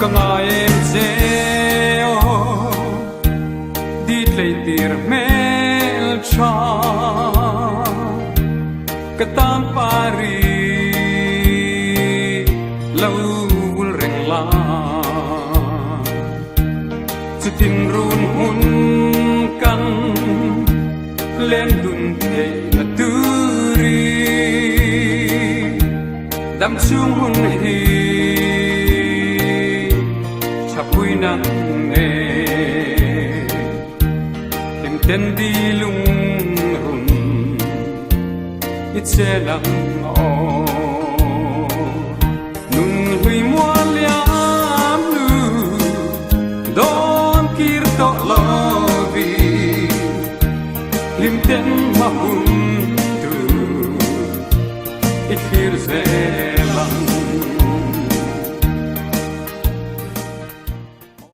Kanga em zeo Dit lei tir mel cha Katam pari Laul reng la Chutin run hun kan Len dun te na turi Dam chung hun hi Chapui nang e Tim ten di lung run Itse lang